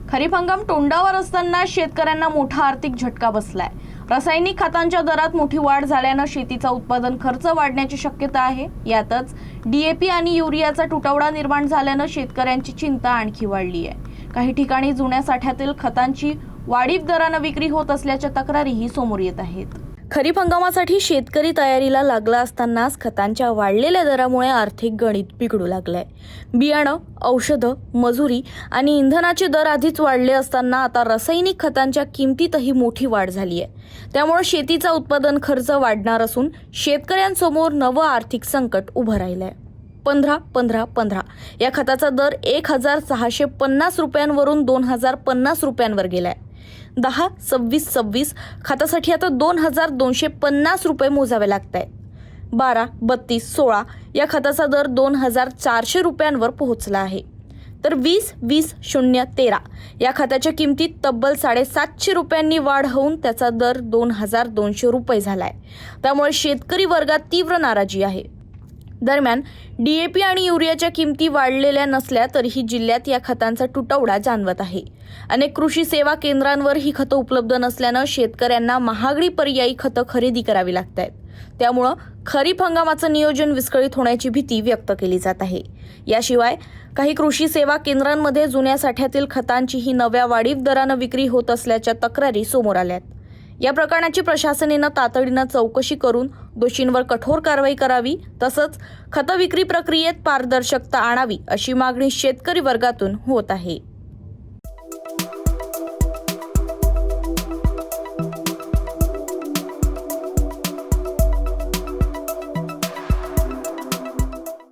खरीप हंगाम तोंडावर असताना शेतकऱ्यांना मोठा आर्थिक झटका बसलाय। रासायनिक खतांच्या दरात मोठी वाढ झाल्यानं शेतीचा उत्पादन खर्च वाढण्याची शक्यता आहे। यातच डीएपी आणि युरियाचा तुटवडा निर्माण झाल्यानं शेतकऱ्यांची चिंता आणखी वाढली आहे। काही ठिकाणी जुन्या साठ्यातील खतांची वाढीव दरानं विक्री होत असल्याच्या तक्रारीही समोर येत आहेत। खरीप हंगामासाठी शेतकरी तयारीला लागला असतानाच खतांच्या वाढलेल्या दरामुळे आर्थिक गणित बिघडू लागलंय। बियाणं, औषधं, मजुरी आणि इंधनाचे दर आधीच वाढले असताना आता रासायनिक खतांच्या किमतीतही मोठी वाढ झाली आहे। त्यामुळे शेतीचा उत्पादन खर्च वाढणार असून शेतकऱ्यांसमोर नवं आर्थिक संकट उभं राहिलंय। 15-15-15 या खताचा दर 1650 रुपयांवरून 2050 रुपयांवर गेलाय। 10-26-26 खतासाठी आता 2250 रुपये मोजावे लागत आहेत। 12-32-16 या खताचा दर 2400 रुपयांवर पोहोचला आहे। तर 20-20-0-13 या खताच्या किमतीत तब्बल 750 रुपयांनी वाढ होऊन त्याचा दर 2200 रुपये झालाय। त्यामुळे शेतकरी वर्गात तीव्र नाराजी आहे। दरम्यान डीएपी आणि युरियाच्या किमती वाढलेल्या नसल्या तरीही जिल्ह्यात या खतांचा तुटवडा जाणवत आहे। अनेक कृषी सेवा केंद्रांवर ही खतं उपलब्ध नसल्यानं शेतकऱ्यांना महागडी पर्यायी खतं खरेदी करावी लागत आहेत। त्यामुळं खरीप हंगामाचं नियोजन विस्कळीत होण्याची भीती व्यक्त केली जात आहे। याशिवाय काही कृषी सेवा केंद्रांमध्ये जुन्या साठ्यातील खतांचीही नव्या वाढीव दरानं विक्री होत असल्याच्या तक्रारी समोर आल्यात। या प्रकरणाची प्रशासनानं तातडीनं चौकशी करून दोषींवर कठोर कारवाई करावी, तसंच खत विक्री प्रक्रियेत पारदर्शकता आणावी अशी मागणी शेतकरी वर्गातून होत आहे।